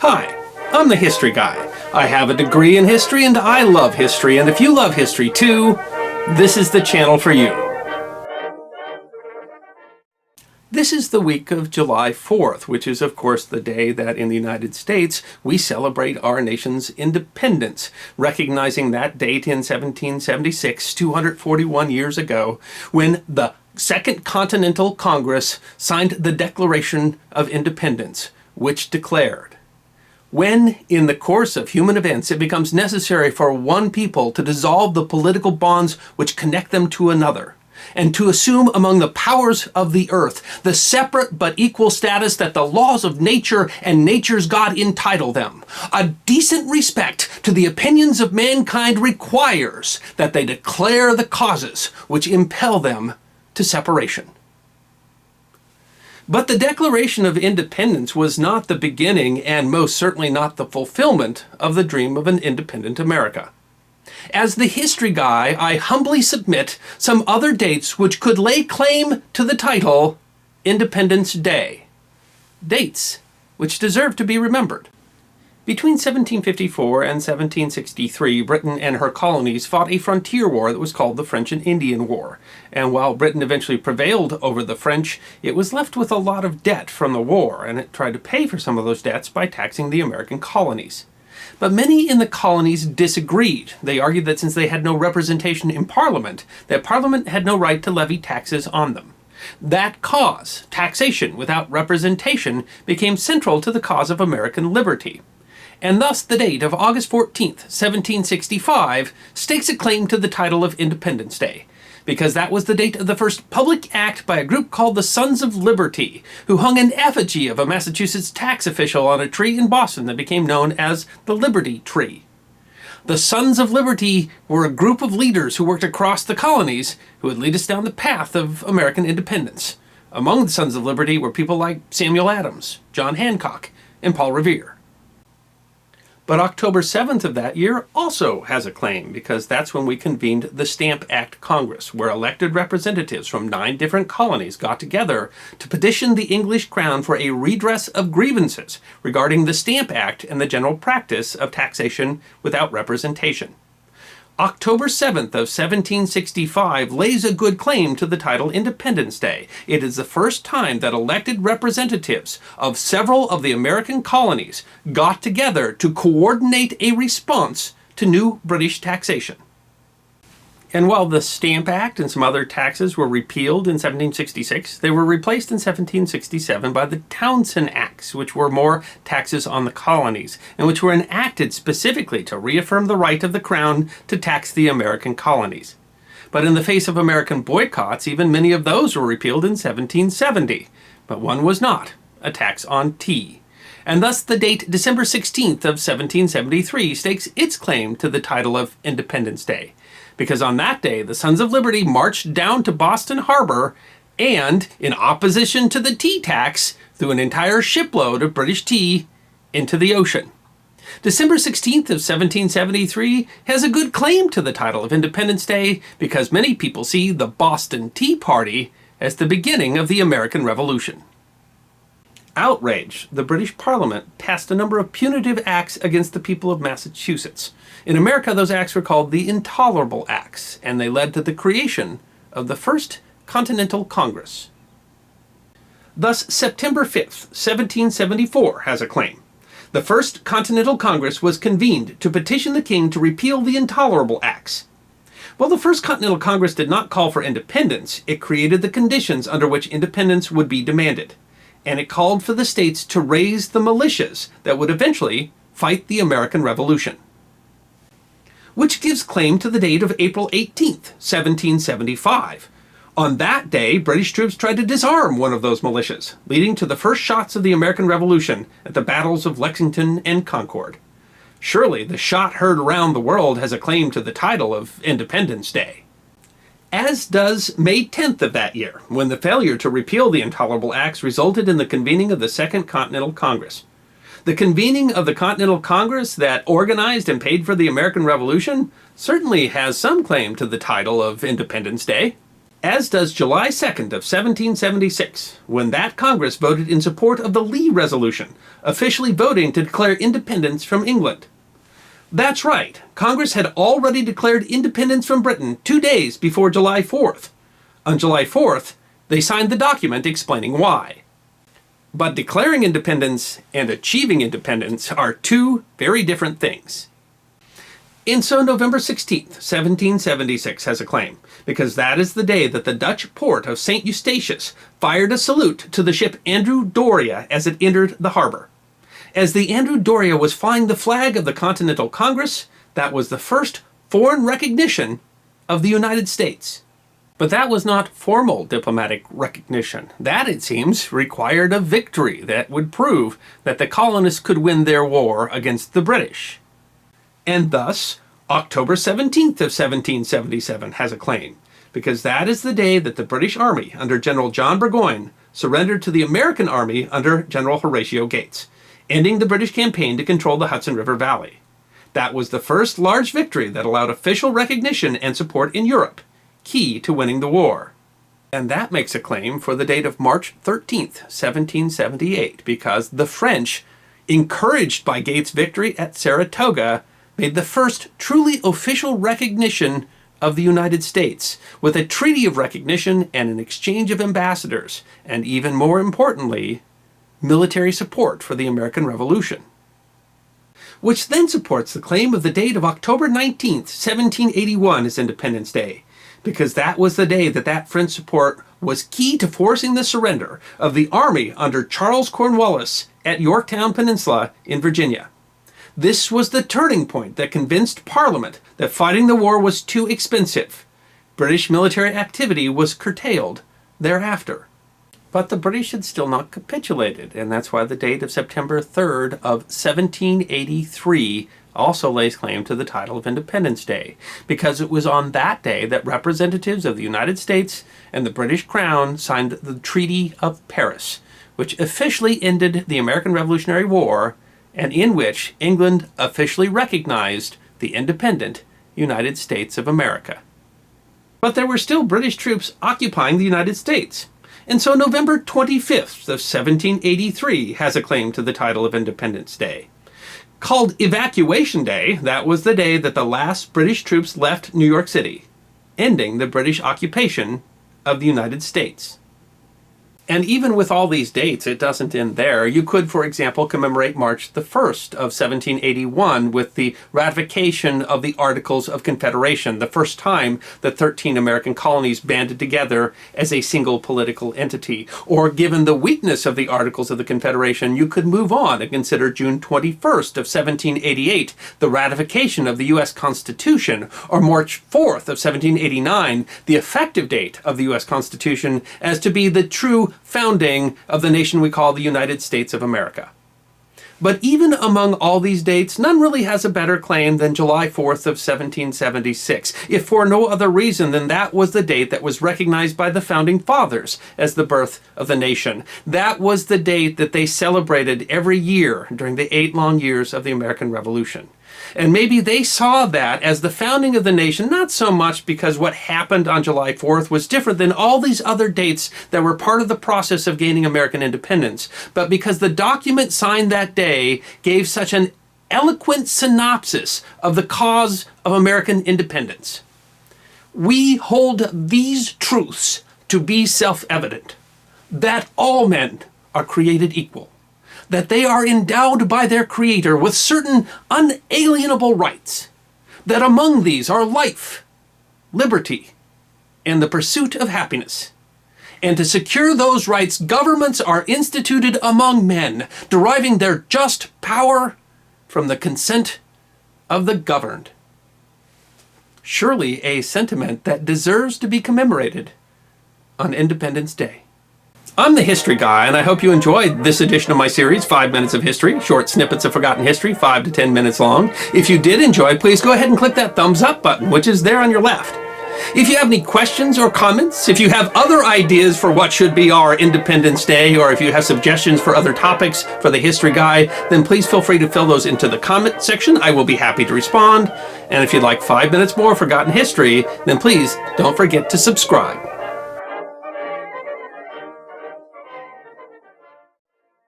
Hi, I'm the History Guy. I have a degree in history and I love history, and if you love history too, this is the channel for you. This is the week of July 4th, which is of course the day that in the United States we celebrate our nation's independence, recognizing that date in 1776, 241 years ago, when the Second Continental Congress signed the Declaration of Independence, which declared, when, in the course of human events, it becomes necessary for one people to dissolve the political bonds which connect them to another, and to assume among the powers of the earth the separate but equal status that the laws of nature and nature's God entitle them, a decent respect to the opinions of mankind requires that they declare the causes which impel them to separation. But the Declaration of Independence was not the beginning, and most certainly not the fulfillment, of the dream of an independent America. As the history guy, I humbly submit some other dates which could lay claim to the title Independence Day. Dates which deserve to be remembered. Between 1754 and 1763, Britain and her colonies fought a frontier war that was called the French and Indian War. And while Britain eventually prevailed over the French, it was left with a lot of debt from the war, and it tried to pay for some of those debts by taxing the American colonies. But many in the colonies disagreed. They argued that since they had no representation in Parliament, that Parliament had no right to levy taxes on them. That cause, taxation without representation, became central to the cause of American liberty. And thus the date of August 14th, 1765, stakes a claim to the title of Independence Day, because that was the date of the first public act by a group called the Sons of Liberty, who hung an effigy of a Massachusetts tax official on a tree in Boston that became known as the Liberty Tree. The Sons of Liberty were a group of leaders who worked across the colonies who would lead us down the path of American independence. Among the Sons of Liberty were people like Samuel Adams, John Hancock, and Paul Revere. But October 7th of that year also has a claim, because that's when we convened the Stamp Act Congress, where elected representatives from 9 different colonies got together to petition the English Crown for a redress of grievances regarding the Stamp Act and the general practice of taxation without representation. October 7th of 1765 lays a good claim to the title Independence Day. It is the first time that elected representatives of several of the American colonies got together to coordinate a response to new British taxation. And while the Stamp Act and some other taxes were repealed in 1766, they were replaced in 1767 by the Townshend Acts, which were more taxes on the colonies, and which were enacted specifically to reaffirm the right of the Crown to tax the American colonies. But in the face of American boycotts, even many of those were repealed in 1770. But one was not, a tax on tea. And thus the date December 16th of 1773 stakes its claim to the title of Independence Day, because on that day the Sons of Liberty marched down to Boston Harbor and, in opposition to the tea tax, threw an entire shipload of British tea into the ocean. December 16th of 1773 has a good claim to the title of Independence Day because many people see the Boston Tea Party as the beginning of the American Revolution. Outraged, the British Parliament passed a number of punitive acts against the people of Massachusetts. In America, those acts were called the Intolerable Acts, and they led to the creation of the First Continental Congress. Thus, September 5th, 1774 has a claim. The First Continental Congress was convened to petition the king to repeal the Intolerable Acts. While the First Continental Congress did not call for independence, it created the conditions under which independence would be demanded, and it called for the states to raise the militias that would eventually fight the American Revolution, which gives claim to the date of April 18th, 1775. On that day, British troops tried to disarm one of those militias, leading to the first shots of the American Revolution at the battles of Lexington and Concord. Surely the shot heard around the world has a claim to the title of Independence Day. As does May 10th of that year, when the failure to repeal the Intolerable Acts resulted in the convening of the Second Continental Congress. The convening of the Continental Congress that organized and paid for the American Revolution certainly has some claim to the title of Independence Day. as does July 2nd of 1776, when that Congress voted in support of the Lee Resolution, officially voting to declare independence from England. That's right, Congress had already declared independence from Britain 2 days before July 4th. On July 4th, they signed the document explaining why. But declaring independence and achieving independence are two very different things. And so November 16th, 1776 has a claim, because that is the day that the Dutch port of St. Eustatius fired a salute to the ship Andrew Doria as it entered the harbor. As the Andrew Doria was flying the flag of the Continental Congress, that was the first foreign recognition of the United States. But that was not formal diplomatic recognition. That, it seems, required a victory that would prove that the colonists could win their war against the British. And thus, October 17th of 1777 has a claim, because that is the day that the British Army under General John Burgoyne surrendered to the American Army under General Horatio Gates, ending the British campaign to control the Hudson River Valley. That was the first large victory that allowed official recognition and support in Europe, key to winning the war. And that makes a claim for the date of March 13th, 1778, because the French, encouraged by Gates' victory at Saratoga, made the first truly official recognition of the United States, with a treaty of recognition and an exchange of ambassadors, and even more importantly, military support for the American Revolution. Which then supports the claim of the date of October 19th, 1781 as Independence Day, because that was the day that French support was key to forcing the surrender of the army under Charles Cornwallis at Yorktown Peninsula in Virginia. This was the turning point that convinced Parliament that fighting the war was too expensive. British military activity was curtailed thereafter. But the British had still not capitulated, and that's why the date of September 3rd of 1783 also lays claim to the title of Independence Day, because it was on that day that representatives of the United States and the British Crown signed the Treaty of Paris, which officially ended the American Revolutionary War, and in which England officially recognized the independent United States of America. But there were still British troops occupying the United States, and so November 25th of 1783 has a claim to the title of Independence Day. Called Evacuation Day, that was the day that the last British troops left New York City, ending the British occupation of the United States. And even with all these dates, it doesn't end there. You could, for example, commemorate March the 1st of 1781 with the ratification of the Articles of Confederation, the first time that 13 American colonies banded together as a single political entity. Or given the weakness of the Articles of the Confederation, you could move on and consider June 21st of 1788, the ratification of the U.S. Constitution, or March 4th of 1789, the effective date of the U.S. Constitution, as to be the true founding of the nation we call the United States of America. But even among all these dates, none really has a better claim than July 4th of 1776, if for no other reason than that was the date that was recognized by the Founding Fathers as the birth of the nation. That was the date that they celebrated every year during the 8 long years of the American Revolution. And maybe they saw that as the founding of the nation, not so much because what happened on July 4th was different than all these other dates that were part of the process of gaining American independence, but because the document signed that day gave such an eloquent synopsis of the cause of American independence. We hold these truths to be self-evident, that all men are created equal, that they are endowed by their Creator with certain unalienable rights, that among these are life, liberty, and the pursuit of happiness. And to secure those rights, governments are instituted among men, deriving their just power from the consent of the governed. Surely a sentiment that deserves to be commemorated on Independence Day. I'm the History Guy, and I hope you enjoyed this edition of my series, 5 Minutes of History, short snippets of forgotten history, 5 to 10 minutes long. If you did enjoy, please go ahead and click that thumbs up button, which is there on your left. If you have any questions or comments, if you have other ideas for what should be our Independence Day, or if you have suggestions for other topics for the History Guy, then please feel free to fill those into the comment section. I will be happy to respond. And if you'd like 5 minutes more forgotten history, then please don't forget to subscribe.